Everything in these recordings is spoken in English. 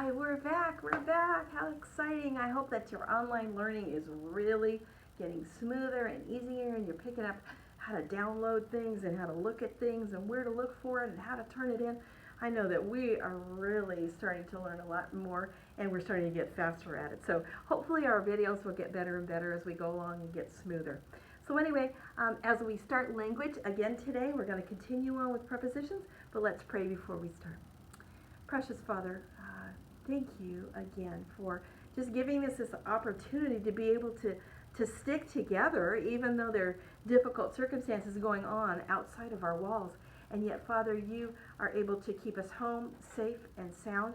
Hi, we're back. We're back. How exciting. I hope that your online learning is really getting smoother and easier, and you're picking up how to download things and how to look at things and where to look for it and how to turn it in. I know that we are really starting to learn a lot more, and we're starting to get faster at it. So hopefully our videos will get better and better as we go along and get smoother. So anyway, as we start language again today, we're going to continue on with prepositions, but let's pray before we start. Precious Father, thank you again for just giving us this opportunity to be able to stick together, even though there are difficult circumstances going on outside of our walls. And yet, Father, you are able to keep us home safe and sound.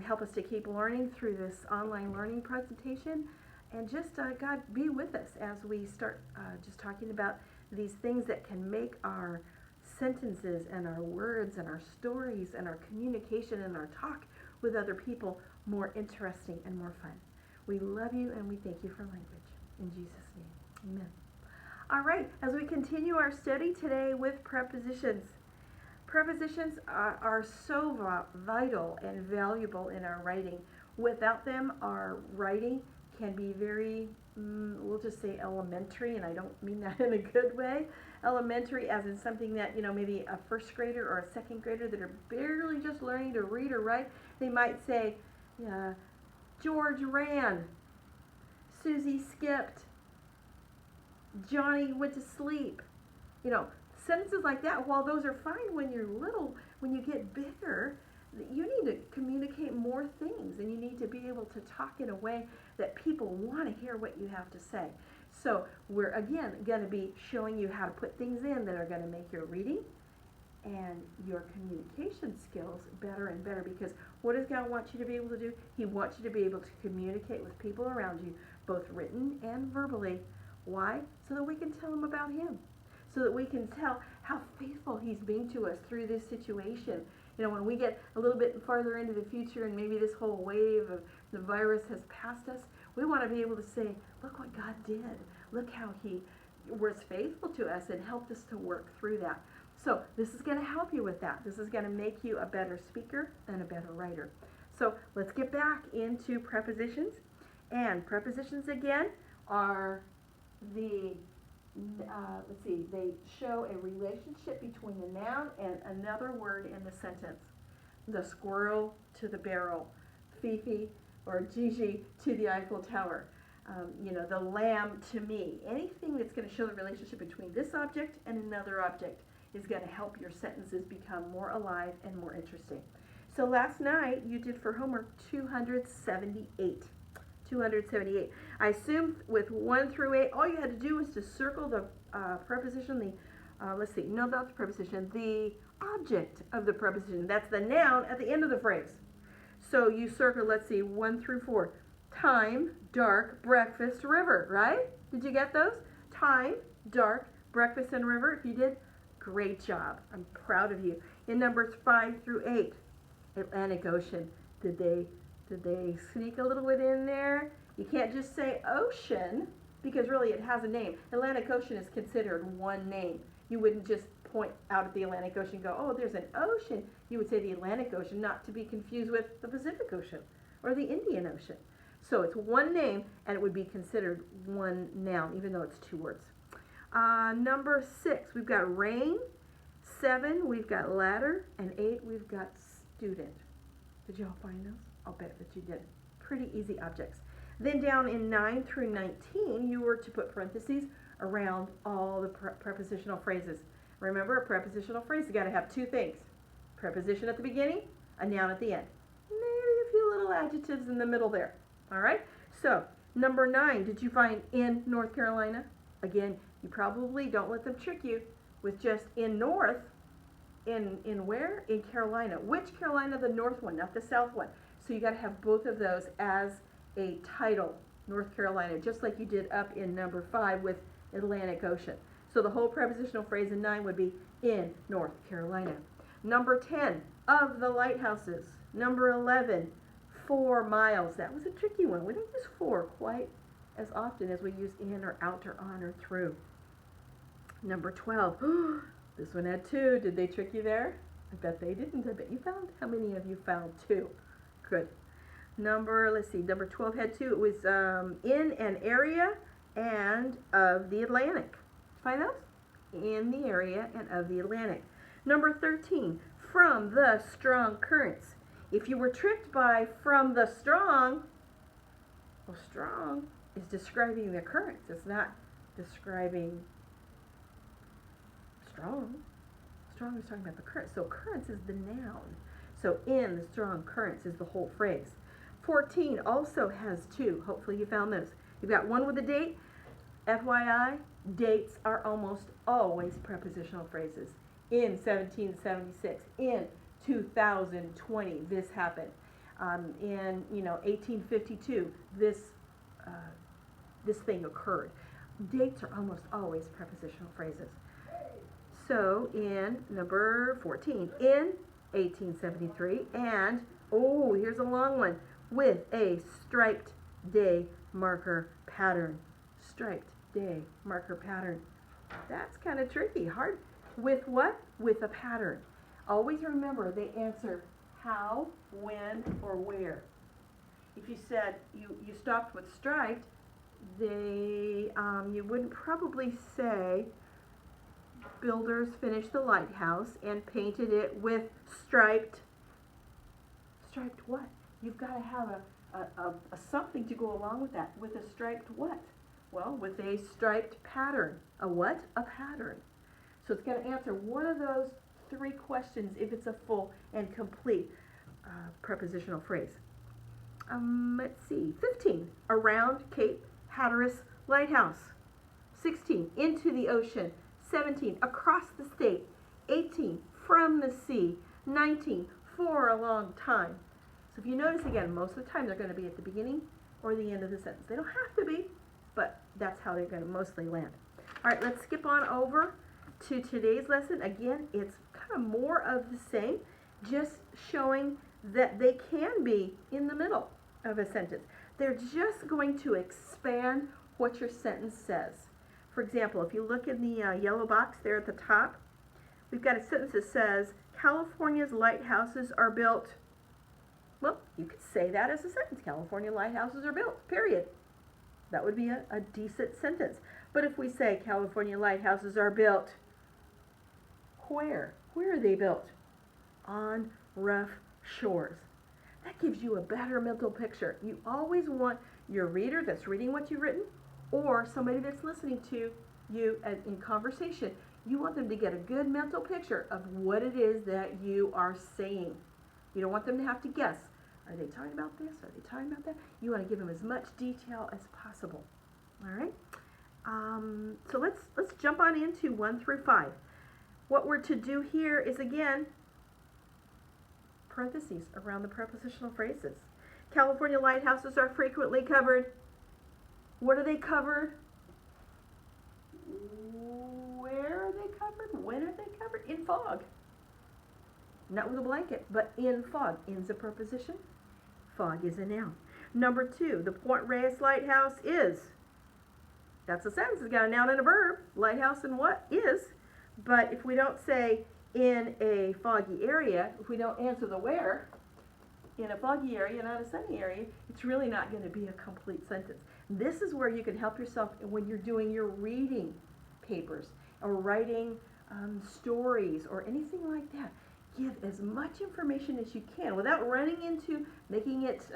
Help us to keep learning through this online learning presentation. And just, God, be with us as we start just talking about these things that can make our sentences and our words and our stories and our communication and our talk with other people more interesting and more fun. We love you and we thank you for language. In Jesus' name, amen. All right, as we continue our study today with prepositions. Prepositions are so vital and valuable in our writing. Without them, our writing can be very, we'll just say elementary, and I don't mean that in a good way. Elementary as in something that, maybe a first grader or a second grader that are barely just learning to read or write, they might say, George ran, Susie skipped, Johnny went to sleep. Sentences like that, while those are fine when you're little, when you get bigger, you need to communicate more things, and you need to be able to talk in a way that people want to hear what you have to say. So we're, again, going to be showing you how to put things in that are going to make your reading and your communication skills better and better, because what does God want you to be able to do? He wants you to be able to communicate with people around you, both written and verbally. Why? So that we can tell them about Him. So that we can tell how faithful He's being to us through this situation. When we get a little bit farther into the future and maybe this whole wave of the virus has passed us, we want to be able to say, look what God did. Look how He was faithful to us and helped us to work through that. So this is going to help you with that. This is going to make you a better speaker and a better writer. So let's get back into prepositions. And prepositions, again, are they show a relationship between the noun and another word in the sentence. The squirrel to the barrel, Fifi or Gigi to the Eiffel Tower, the lamb to me. Anything that's going to show the relationship between this object and another object is going to help your sentences become more alive and more interesting. So last night you did for homework 278. 278. I assume with 1 through 8, all you had to do was to circle the preposition, not the preposition, the object of the preposition. That's the noun at the end of the phrase. So you circle, 1 through 4. Time, dark, breakfast, river, right? Did you get those? Time, dark, breakfast, and river. If you did, great job. I'm proud of you. In numbers 5 through 8, Atlantic Ocean. Did they sneak a little bit in there? You can't just say ocean, because really it has a name. Atlantic Ocean is considered one name. You wouldn't just point out at the Atlantic Ocean and go, oh, there's an ocean. You would say the Atlantic Ocean, not to be confused with the Pacific Ocean or the Indian Ocean. So it's one name, and it would be considered one noun, even though it's 2 words. Number 6, we've got rain. 7, we've got ladder. And 8, we've got student. Did you all find those? I'll bet that you did. Pretty easy objects. Then down in 9 through 19, you were to put parentheses around all the prepositional phrases. Remember, a prepositional phrase, you got to have 2 things. Preposition at the beginning, a noun at the end. Maybe a few little adjectives in the middle there. All right? So, number 9, did you find in North Carolina? Again, you probably don't let them trick you with just in North. In where? In Carolina. Which Carolina? The North one, not the South one. So you got to have both of those as a title, North Carolina, just like you did up in number 5 with Atlantic Ocean. So the whole prepositional phrase in 9 would be in North Carolina. Number 10, of the lighthouses. Number 11, 4 miles. That was a tricky one. We don't use 4 quite as often as we use in or out or on or through. Number 12, this one had 2. Did they trick you there? I bet they didn't. I bet you found, how many of you found 2? Good. Let's see, number 12 had two. It was in an area and of the Atlantic. Find those? In the area and of the Atlantic. Number 13, from the strong currents. If you were tricked by from the strong, well, strong is describing the currents. It's not describing strong. Strong is talking about the currents. So currents is the noun. So in the strong currents is the whole phrase. 14 also has two. Hopefully you found those. You've got one with a date. FYI, dates are almost always prepositional phrases. In 1776, in 2020, this happened. In 1852, this thing occurred. Dates are almost always prepositional phrases. So in number 14, in 1873, and oh, here's a long one, with a striped day marker pattern. Striped day marker pattern. That's kind of tricky. Hard. With what? With a pattern. Always remember they answer how, when, or where. If you said you stopped with striped, you wouldn't probably say builders finished the lighthouse and painted it with striped. Striped what? You've got to have a something to go along with that. With a striped what? Well, with a striped pattern. A what? A pattern. So it's going to answer one of those three questions if it's a full and complete prepositional phrase. Let's see. 15. Around Cape Hatteras Lighthouse. 16. Into the ocean. 17. Across the state. 18. From the sea. 19. For a long time. So if you notice again, most of the time they're going to be at the beginning or the end of the sentence. They don't have to be, but that's how they're going to mostly land. All right, let's skip on over to today's lesson. Again, it's kind of more of the same, just showing that they can be in the middle of a sentence. They're just going to expand what your sentence says. For example, if you look in the yellow box there at the top, we've got a sentence that says, California's lighthouses are built. Well, you could say that as a sentence. California lighthouses are built, period. That would be a decent sentence. But if we say California lighthouses are built, where? Where are they built? On rough shores. That gives you a better mental picture. You always want your reader that's reading what you've written or somebody that's listening to you in conversation, you want them to get a good mental picture of what it is that you are saying. You don't want them to have to guess. Are they talking about this? Are they talking about that? You want to give them as much detail as possible. All right? So let's jump on into 1 through 5. What we're to do here is, again, parentheses around the prepositional phrases. California lighthouses are frequently covered. What are they covered? Where are they covered? When are they covered? In fog. Not with a blanket, but in fog. In's a preposition. Fog is a noun. Number 2, the Point Reyes Lighthouse is. That's a sentence. It's got a noun and a verb. Lighthouse and what? Is. But if we don't say in a foggy area, if we don't answer the where, in a foggy area, not a sunny area, it's really not going to be a complete sentence. This is where you can help yourself when you're doing your reading papers or writing stories or anything like that. Give as much information as you can without running into making it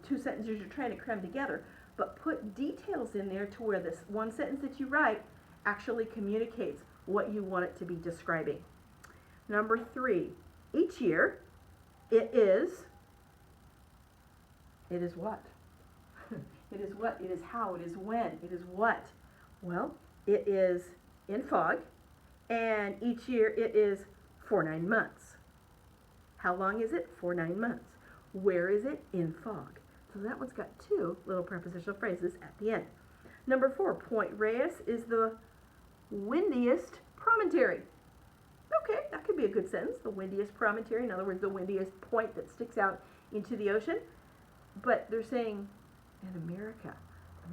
2 sentences you're trying to cram together, but put details in there to where this one sentence that you write actually communicates what you want it to be describing. Number 3, each year it is what? It is what? It is how? It is when? It is what? Well, it is in fog, and each year it is for 9 months. How long is it? For 9 months. Where is it? In fog. So that one's got 2 little prepositional phrases at the end. Number 4, Point Reyes is the windiest promontory. Okay, that could be a good sentence. The windiest promontory, in other words, the windiest point that sticks out into the ocean. But they're saying in America.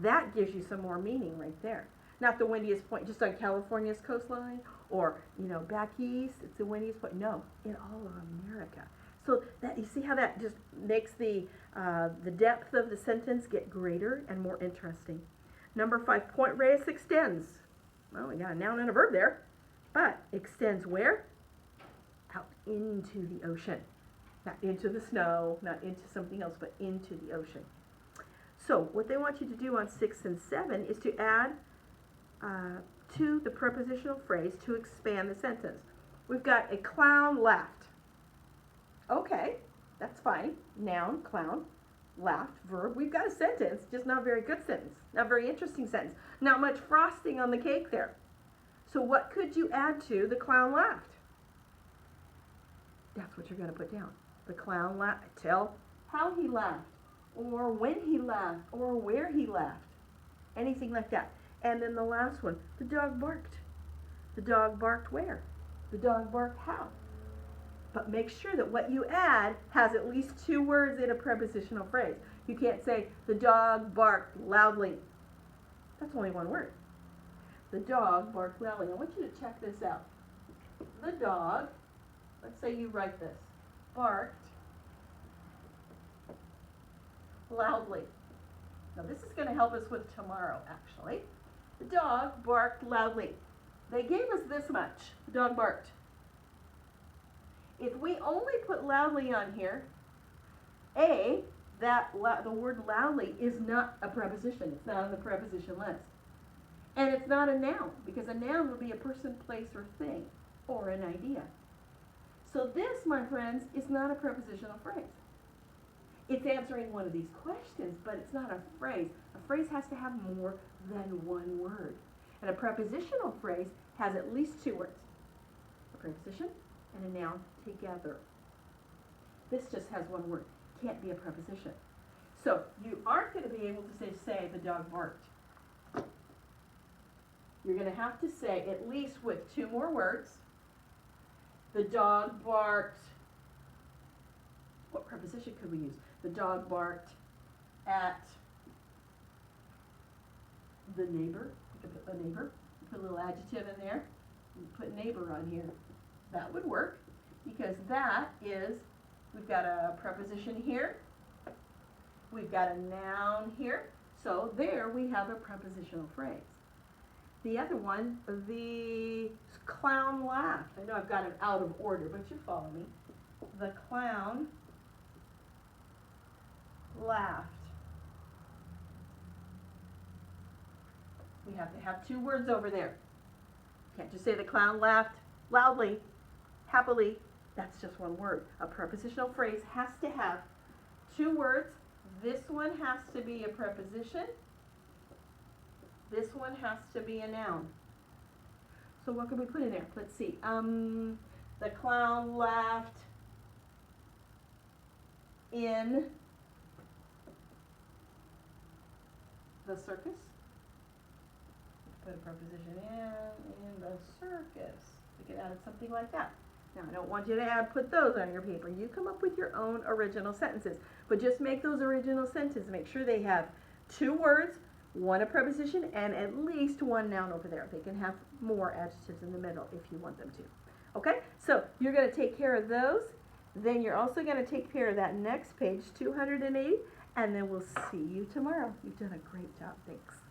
That gives you some more meaning right there. Not the windiest point just on California's coastline or, back east, it's the windiest point. No, in all of America. So that, you see how that just makes the depth of the sentence get greater and more interesting. Number 5, point radius extends. Well, we got a noun and a verb there, but extends where? Out into the ocean. Not into the snow, not into something else, but into the ocean. So what they want you to do on 6 and 7 is to add to the prepositional phrase to expand the sentence. We've got a clown laughed. Okay, that's fine. Noun, clown, laughed, verb. We've got a sentence, just not a very good sentence, not a very interesting sentence. Not much frosting on the cake there. So what could you add to the clown laughed? That's what you're going to put down. The clown laughed. Tell how he laughed, or when he laughed, or where he laughed. Anything like that. And then the last one, the dog barked. The dog barked where? The dog barked how? But make sure that what you add has at least 2 words in a prepositional phrase. You can't say, the dog barked loudly. That's only 1 word. The dog barked loudly. I want you to check this out. The dog, let's say you write this, barked loudly. Now this is going to help us with tomorrow, actually. The dog barked loudly. They gave us this much. The dog barked. If we only put loudly on here, the word loudly is not a preposition. It's not on the preposition list. And it's not a noun, because a noun would be a person, place, or thing, or an idea. So this, my friends, is not a prepositional phrase. It's answering one of these questions, but it's not a phrase. A phrase has to have more than 1 word. And a prepositional phrase has at least 2 words. A preposition and a noun together. This just has 1 word. Can't be a preposition. So you aren't going to be able to say the dog barked. You're going to have to say, at least with 2 more words, the dog barked. What preposition could we use? The dog barked at the neighbor. You could put the neighbor. Put a little adjective in there. You put neighbor on here. That would work, because that is, we've got a preposition here. We've got a noun here. So there we have a prepositional phrase. The other one, the clown laughed. I know I've got it out of order, but you follow me. The clown laughed. We have to have 2 words over there. Can't just say the clown laughed loudly, happily. That's just 1 word. A prepositional phrase has to have 2 words. This one has to be a preposition. This one has to be a noun. So what can we put in there? Let's see. The clown laughed in the circus. Put a preposition in the circus. We could add something like that. Now, I don't want you to put those on your paper. You come up with your own original sentences. But just make those original sentences. Make sure they have 2 words, 1 a preposition, and at least 1 noun over there. They can have more adjectives in the middle if you want them to. Okay? So you're going to take care of those. Then you're also going to take care of that next page, 280, and then we'll see you tomorrow. You've done a great job. Thanks.